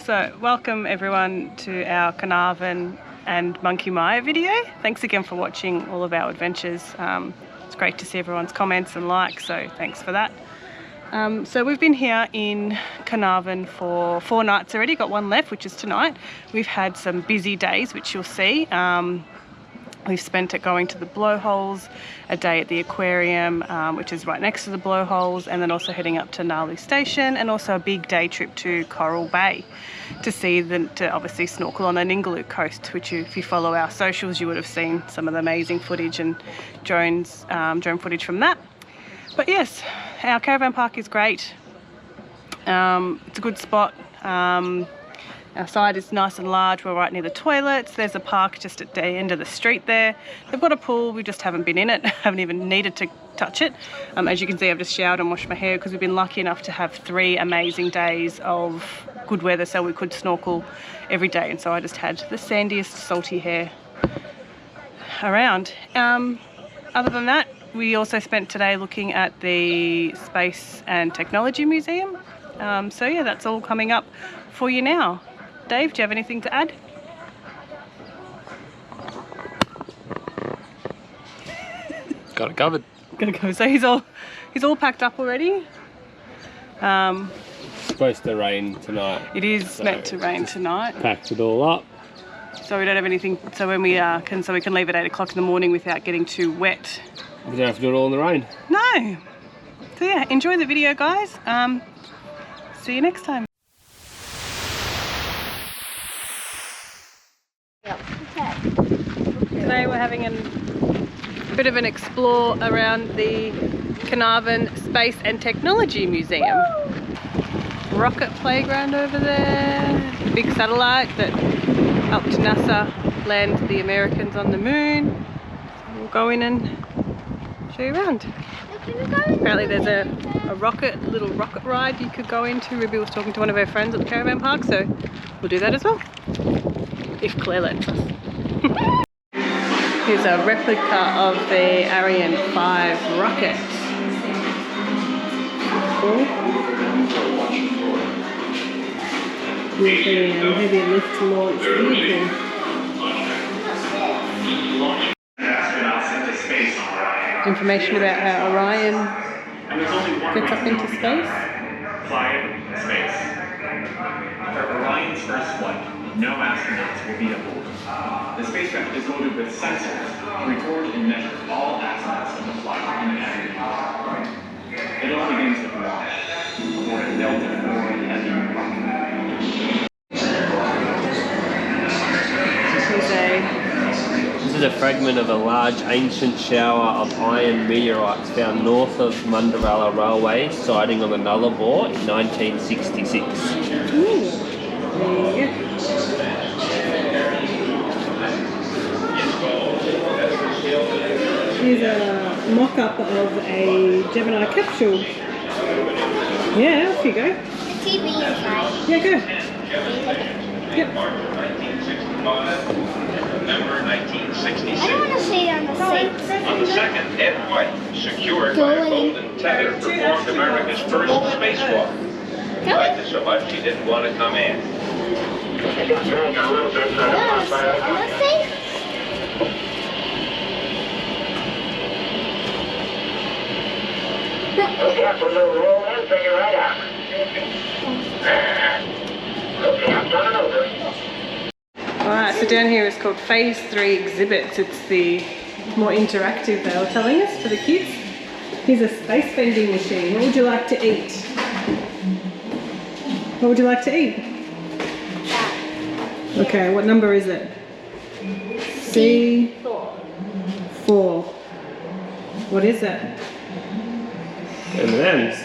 So welcome everyone to our Carnarvan and Monkey Maya video. Thanks again for watching all of our adventures. It's great to see everyone's comments and likes, so thanks for that. So we've been here in Carnarvan for 4 nights already, got one left, which is tonight. We've had some busy days, which you'll see. We've spent it going to the Blowholes, a day at the Aquarium, which is right next to the Blowholes, and then also heading up to Ningaloo Station, and also a big day trip to Coral Bay to obviously snorkel on the Ningaloo coast, which if you follow our socials, you would have seen some of the amazing footage and drone footage from that. But yes, our caravan park is great. It's a good spot. Our side is nice and large. We're right near the toilets. There's a park just at the end of the street there. They've got a pool. We just haven't been in it. Haven't even needed to touch it. As you can see, I've just showered and washed my hair because we've been lucky enough to have 3 amazing days of good weather, so we could snorkel every day. And so I just had the sandiest, salty hair around. Other than that, we also spent today looking at the Space and Technology Museum. So yeah, that's all coming up for you now. Dave, do you have anything to add? Got it covered. Gonna go. So he's all packed up already. Supposed to rain tonight. It is meant to rain tonight. Packed it all up. So we don't have anything. So when we we can leave at 8 o'clock in the morning without getting too wet. We don't have to do it all in the rain. No. So yeah, enjoy the video, guys. See you next time. Today we're having a bit of an explore around the Carnarvan Space and Technology Museum. Rocket playground over there, the big satellite that helped NASA land the Americans on the moon. So we'll go in and show you around. Apparently there's a little rocket ride you could go into. Ruby was talking to one of her friends at the caravan park, so we'll do that as well, if Claire lets us. Here's a replica of the Ariane 5 rocket. Cool. With the heavy lift launch vehicle. Information about how Orion gets up into space. For Orion's first flight, no astronauts will be aboard. The spacecraft is loaded with sensors to record and measure all aspects of the flight in aggregate. It all begins with launch, aboard a Delta IV Heavy rocket. This is a fragment of a large ancient shower of iron meteorites found north of Mundaralla Railway, sighting on the Nullarbor in 1966. Ooh. There you go. Here's a mock-up of a Gemini capsule. Yeah, off you go. The TV is right. Yeah, go. Yep. November 1966. I don't want to see it on the seats. On the 2nd, Ed White, secured by a golden tether, performed America's first spacewalk. He liked it so much he didn't want to come in. Okay, put a little roll in, bring it right out. Okay, I'm turning over. Alright, so down here is called Phase 3 Exhibits. It's the more interactive, they were telling us, for the kids. Here's a space vending machine. What would you like to eat? What would you like to eat? Okay, what number is it? C4. What is it? M&M's.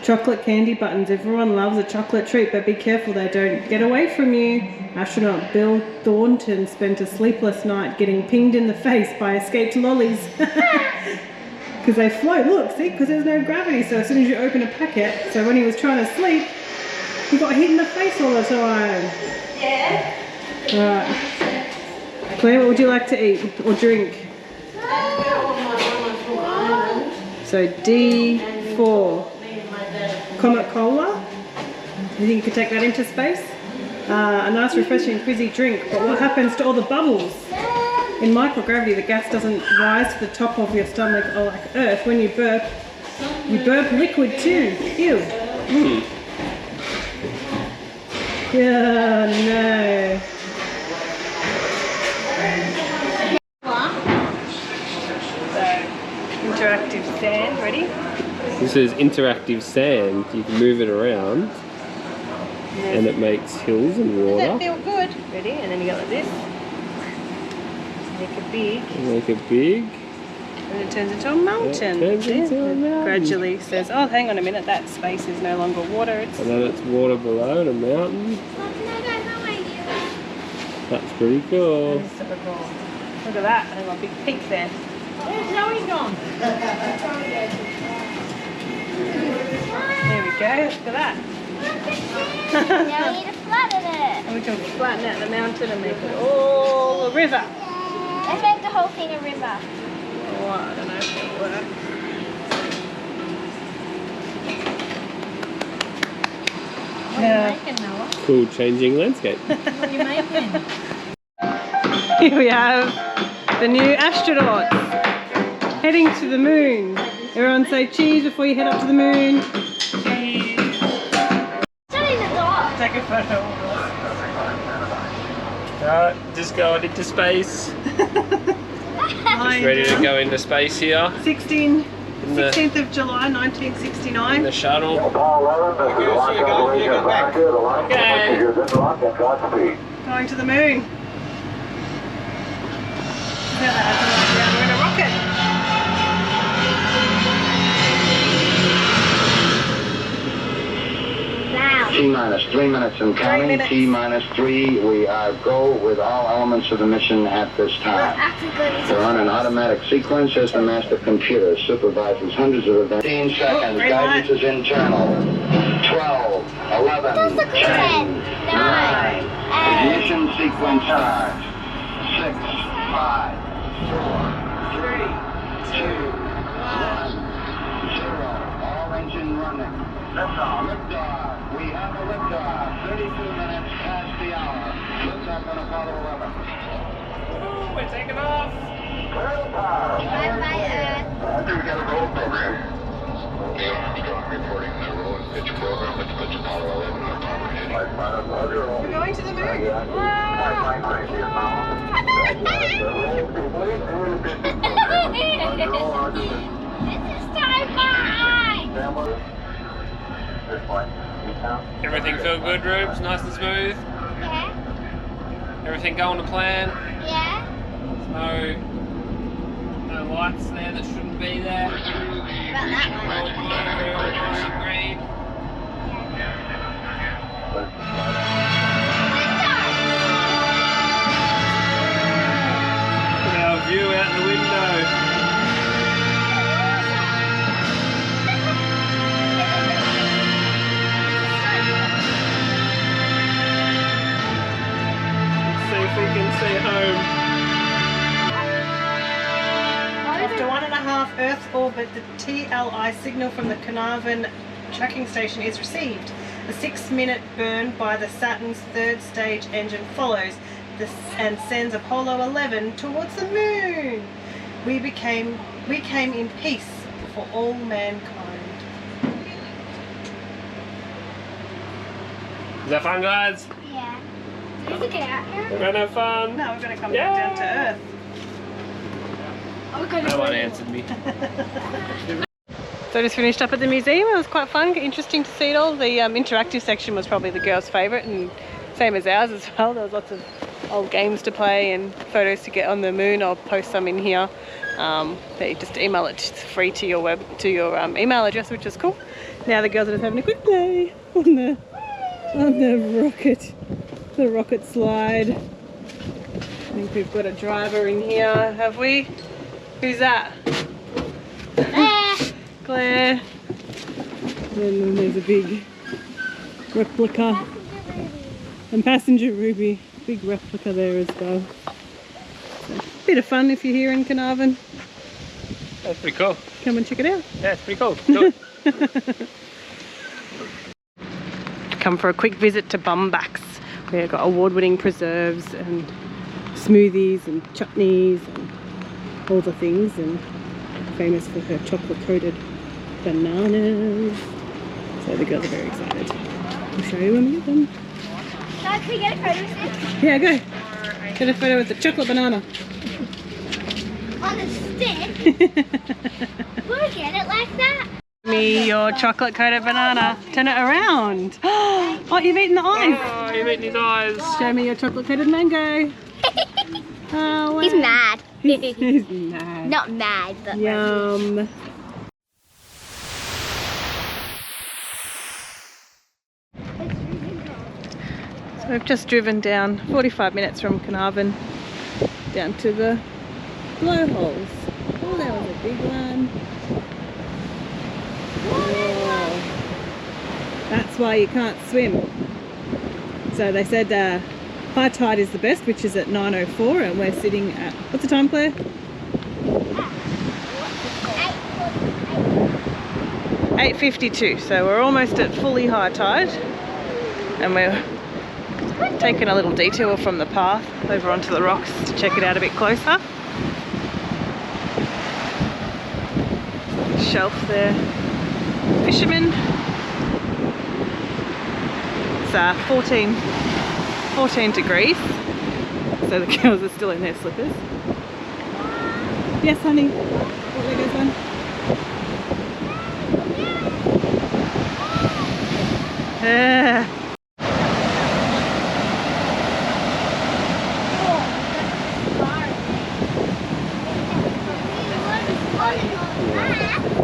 Chocolate candy buttons. Everyone loves a chocolate treat, but be careful they don't get away from you. Astronaut Bill Thornton spent a sleepless night getting pinged in the face by escaped lollies. Because they float, look, see, because there's no gravity, so as soon as you open a packet, so when he was trying to sleep, he got hit in the face all the time. Yeah. Alright. Claire, what would you like to eat or drink? So D4. Comet Cola. You think you could take that into space? a nice refreshing fizzy drink, but what happens to all the bubbles? In microgravity, the gas doesn't rise to the top of your stomach or like Earth. When you burp liquid too. Ew. Yeah, no. Interactive sand, ready? This is interactive sand. You can move it around and it makes hills and water. Does that feel good? Ready? And then you go like this. Make it big. Make it big. And it turns into a mountain. It turns into a mountain. Gradually says, oh, hang on a minute, that space is no longer water. It's... And then it's water below and a mountain. That's pretty cool. That's super cool. Look at that. There's a big peak there. Where's Zoe gone? There we go. Look at that. Now we need to flatten it. And we can flatten out the mountain and make it all a river. Let's make the whole thing a river. Oh, I don't know if it'll work. What are you making, Noah? Cool changing landscape. What are you making? Here we have the new astronauts heading to the moon. Everyone say cheese before you head up to the moon. Cheese. It's in the dark. Take a photo. Just going into space. Hi. Ready to go into space here. 16th of July 1969. The shuttle. Okay. Going to the moon. Yeah, we're in a rocket. Wow. T-minus 3 minutes and counting. 3 minutes. T-minus 3. We are go with all elements of the mission at this time. We're on an automatic sequence as the master computer supervises hundreds of events. 15 seconds. green Guidance light. is internal. 12, 11, Just look at 10, 10, 9. 8. Ignition sequence starts. 6, 5, 4, 3, 2, 1, 0. All engine running. Liftoff. We have a liftoff. 32 minutes past the hour. Liftoff on Apollo 11. Ooh, we're taking off. Bye bye, Earth. I think we got a roll program. Neil Armstrong reporting the roll and pitch program at Apollo 11 on Carnarvan. We're going to the moon. This is sci-fi. Everything feel good, Rubes? Nice and smooth? Yeah. Everything going to plan? Yeah. No lights there that shouldn't be there. About that All one. blue, all nice and green. Look at our view out the window. See if we can see home. After 1.5 Earth orbit, the TLI signal from the Carnarvan tracking station is received. A 6-minute burn by the Saturn's third stage engine follows and sends Apollo 11 towards the moon. We came in peace for all mankind. Is that fun, guys? Yeah. Do we get out here? We're gonna have fun. Now we're going to come back down to Earth. Oh, we're gonna No one go. answered me. So I just finished up at the museum. It was quite fun, interesting to see it all. The interactive section was probably the girls' favourite, and same as ours as well. There was lots of old games to play and photos to get on the moon. I'll post some in here. That you just email it free to your email address, which is cool. Now the girls are just having a quick play on the rocket slide. I think we've got a driver in here, have we? Who's that? Claire. And then there's a big replica. And Passenger Ruby. Big replica there as well. So, bit of fun if you're here in Carnarvon. That's pretty cool. Come and check it out. Yeah, it's pretty cool. Do it. Come for a quick visit to Bumbacks, They've got award-winning preserves and smoothies and chutneys and all the things, and famous for her chocolate-coated bananas. So the girls are very excited. I'll show you when we get them. Dad, can we get a photo with this? Yeah, go. Get a photo with the chocolate banana. On a stick? We'll get it like that. Me your chocolate-coated banana. Turn it around. Oh, you've eaten the eyes. Oh, you've eaten his eyes. Show me your chocolate-coated mango. Oh, wow. He's mad. He's mad. Not mad, but Yum. So we've just driven down 45 minutes from Carnarvan down to the Blowholes. Oh, that was a big one. Whoa. That's why you can't swim. So they said high tide is the best, which is at 9:04, and we're sitting at, what's the time, Claire? 8:52. So we're almost at fully high tide, and we're taking a little detour from the path over onto the rocks to check it out a bit closer. Shelf there. Fishermen. It's 14 degrees, so the girls are still in their slippers. Yes, honey. Oh, there goes one.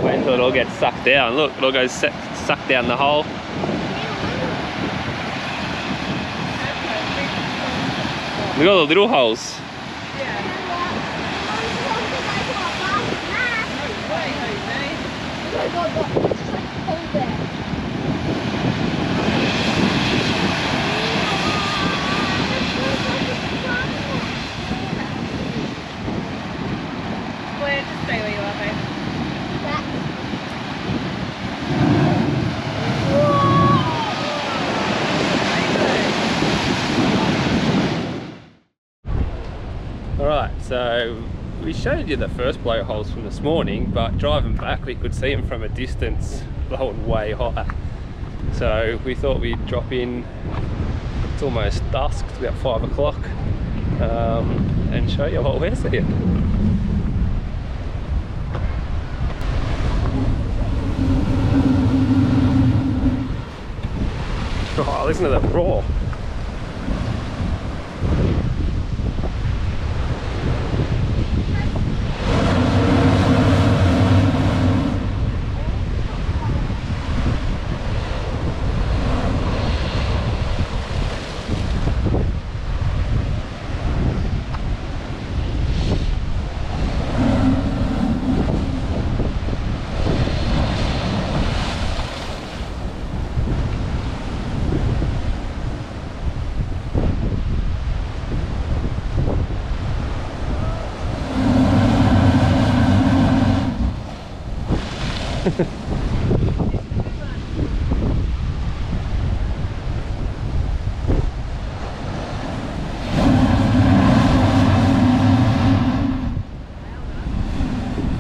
Wait until it all gets sucked down. Look, it all goes sucked down the hole. Look at all the little holes. Claire, just stay where you are, babe. Alright, so we showed you the first blowholes from this morning, but driving back we could see them from a distance blowing way higher. So we thought we'd drop in, it's almost dusk, it's about 5 o'clock, and show you what we're seeing. Oh, listen to that roar.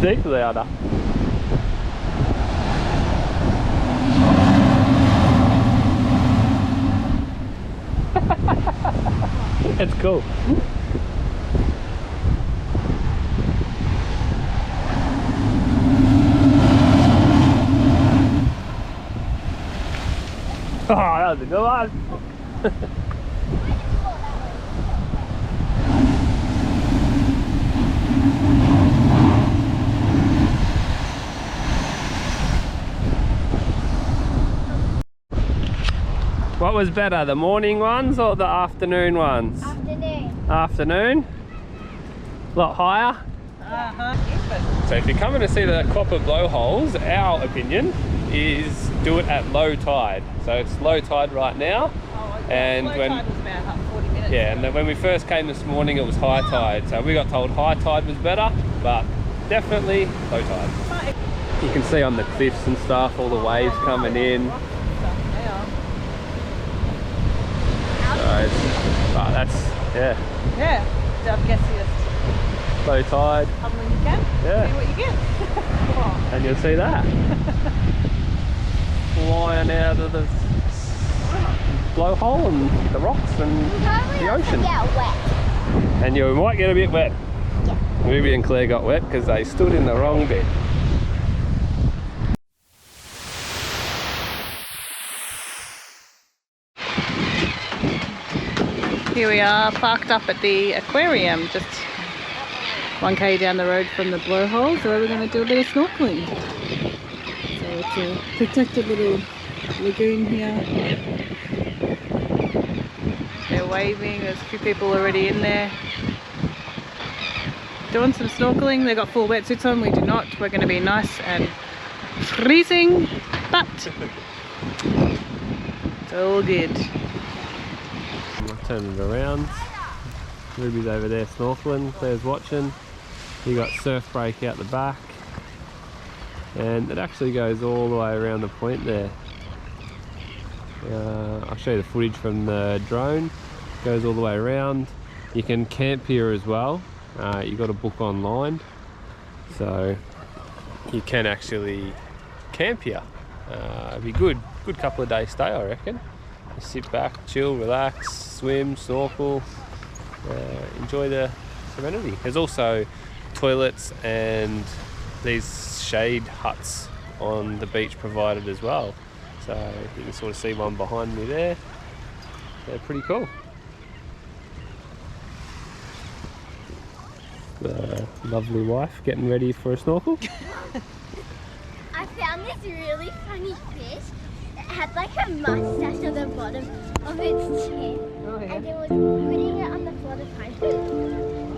Deep there, da. It's cool. Oh, that was a good one. What was better, the morning ones or the afternoon ones? Afternoon. Afternoon? A lot higher? So if you're coming to see the copper blowholes, our opinion is do it at low tide. So it's low tide right now. And low when tide was about 40 minutes. yeah, and then when we first came this morning it was high tide. So we got told high tide was better, but definitely low tide. You can see on the cliffs and stuff all the waves coming in. So it's Oh, that's, yeah, Yeah, I guess you just low tide. come when you can, Yeah. see what you get. Oh. And you'll see that. Flying out of the blowhole and the rocks and the ocean. Get wet. And you might get a bit wet. Yeah. Ruby and Claire got wet because they stood in the wrong bit. Here we are, parked up at the aquarium, just 1k down the road from the blowholes, where we're going to do a bit of snorkeling. So it's a protected little lagoon here. They're waving, there's a few people already in there doing some snorkeling. They've got full wetsuits on, we do not. We're going to be nice and freezing, but it's all good. I'll turn it around. Ruby's over there snorkeling, Claire's watching. You got surf break out the back, and it actually goes all the way around the point there. I'll show you the footage from the drone. Goes all the way around. You can camp here as well. You got to book online, so you can actually camp here. It'd be good couple of days stay, I reckon. Just sit back, chill, relax, swim, snorkel, enjoy the serenity. There's also toilets and these shade huts on the beach provided as well. So you can sort of see one behind me there. They're pretty cool. The lovely wife getting ready for a snorkel. I found this really funny fish. It had like a mustache on the bottom of its chin. Oh, yeah. And it was putting it on the floor to find food.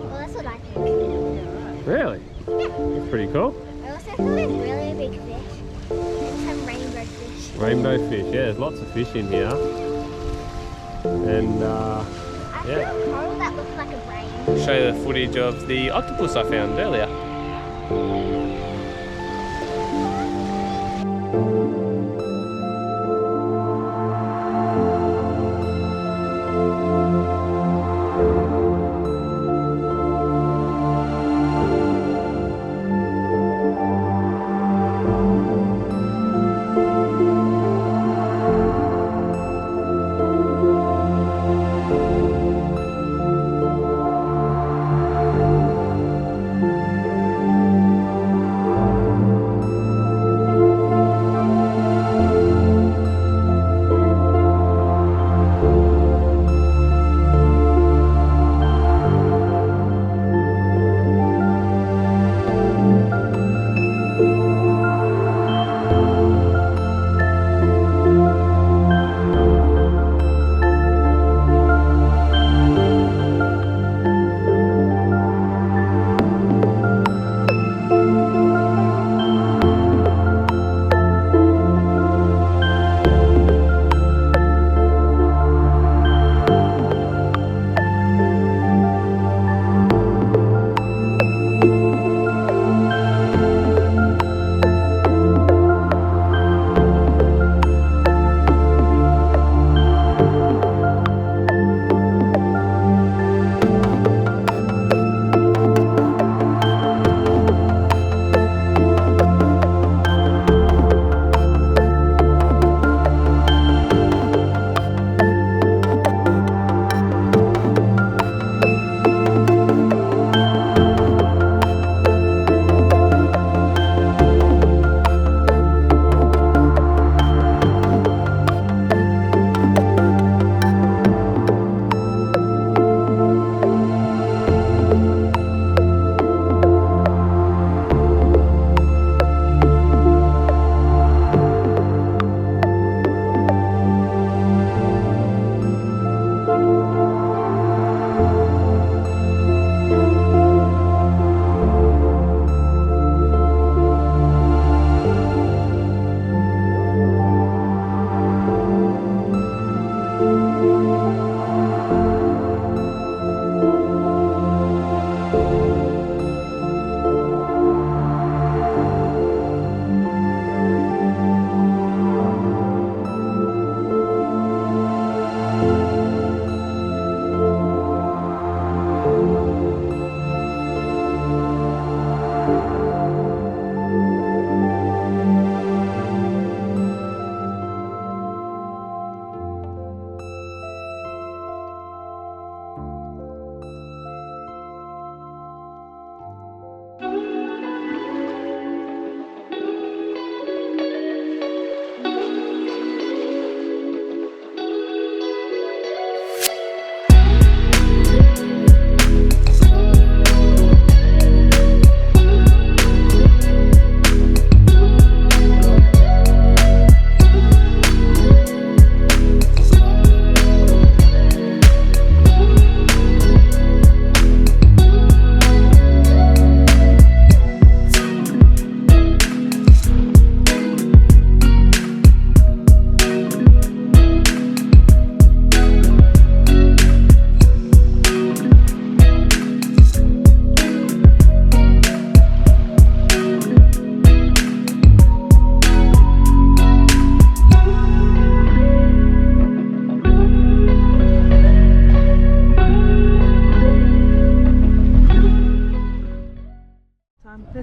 Well, that's what I think. Really? Yeah. That's pretty cool. I also saw this really big fish. And some rainbow fish. Rainbow fish, yeah, there's lots of fish in here. And I yeah. saw a coral that looked like a brain. Show you the footage of the octopus I found earlier.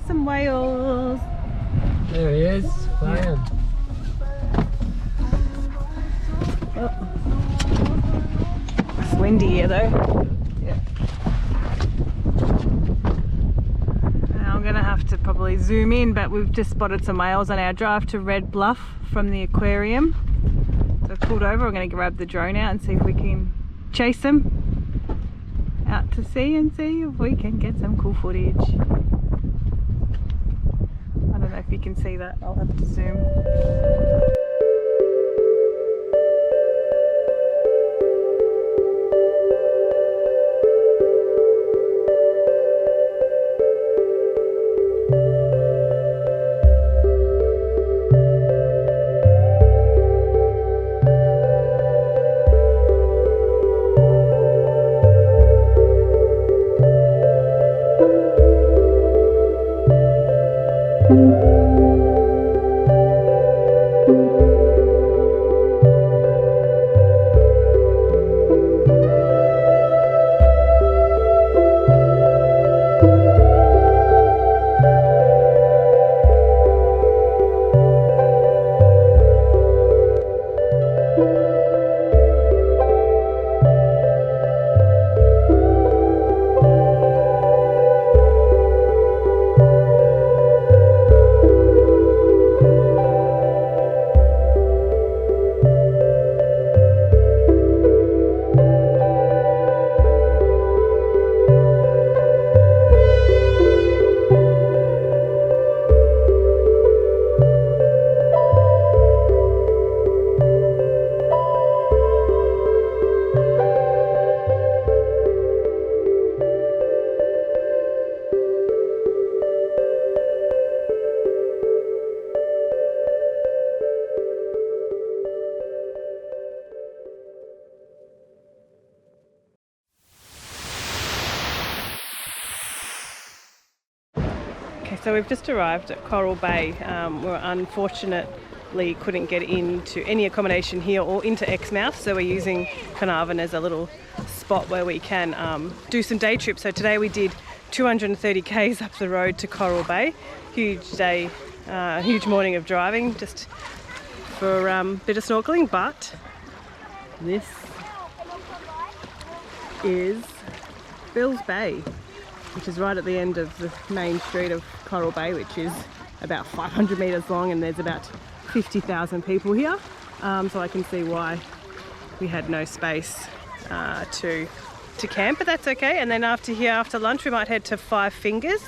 There's some whales. There he is, playing. Oh. It's windy here though. Yeah. Now I'm gonna have to probably zoom in, but we've just spotted some whales on our drive to Red Bluff from the aquarium. So I've pulled over. I'm gonna grab the drone out and see if we can chase them out to sea and see if we can get some cool footage. I don't know if you can see that. I'll have to zoom. So we've just arrived at Coral Bay. We unfortunately couldn't get into any accommodation here or into Exmouth, so we're using Carnarvan as a little spot where we can do some day trips. So today we did 230 k's up the road to Coral Bay. Huge day, huge morning of driving just for a bit of snorkeling, but this is Bills Bay, which is right at the end of the main street of Coral Bay, which is about 500 metres long, and there's about 50,000 people here. So I can see why we had no space to camp, but that's okay. And then after lunch, we might head to Five Fingers.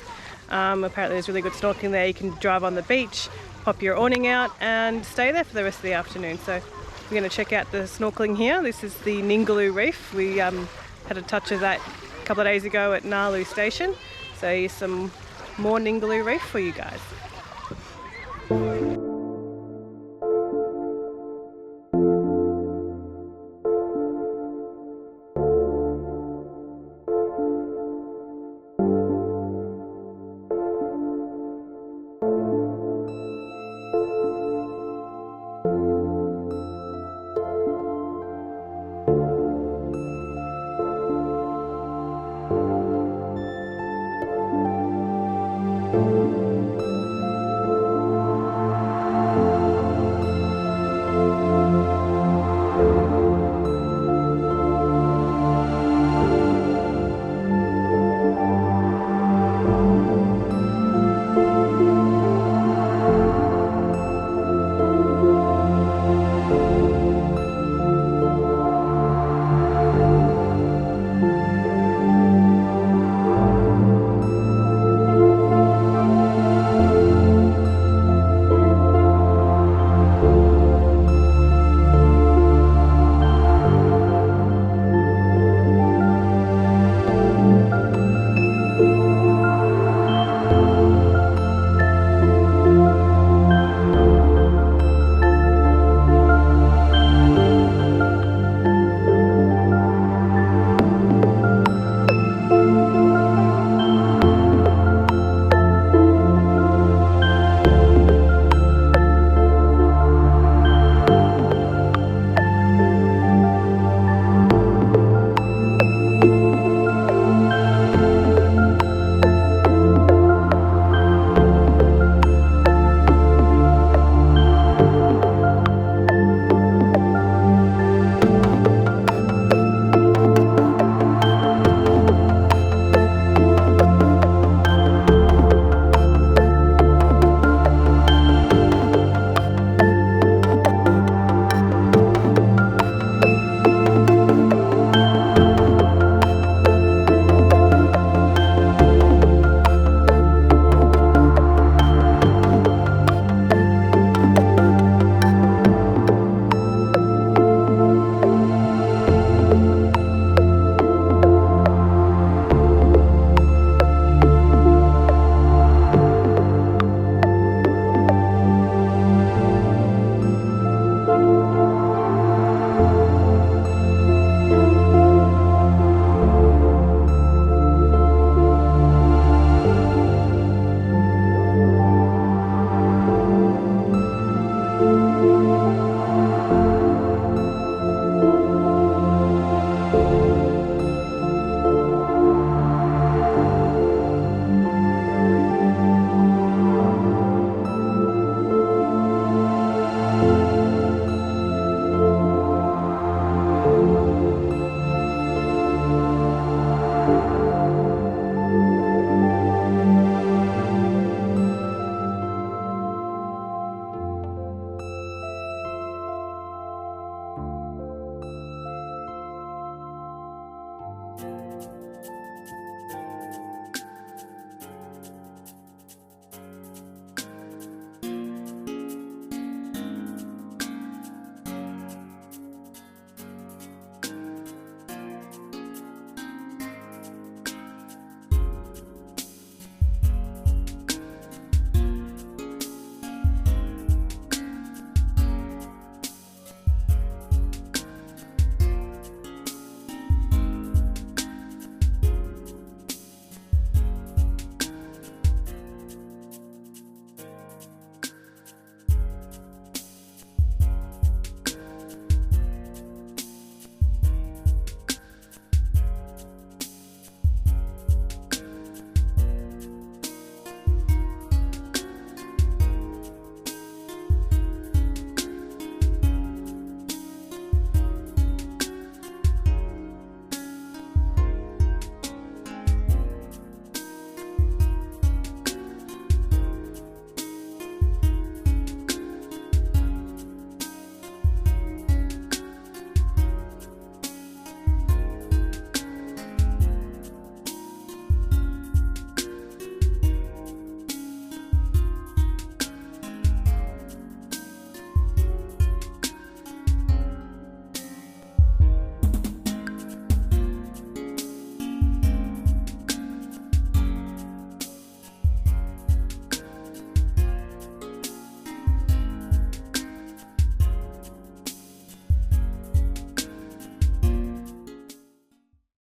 Apparently there's really good snorkeling there. You can drive on the beach, pop your awning out and stay there for the rest of the afternoon. So we're going to check out the snorkeling here. This is the Ningaloo Reef. We had a touch of that a couple of days ago at Ningaloo Station. So here's some more Ningaloo Reef for you guys.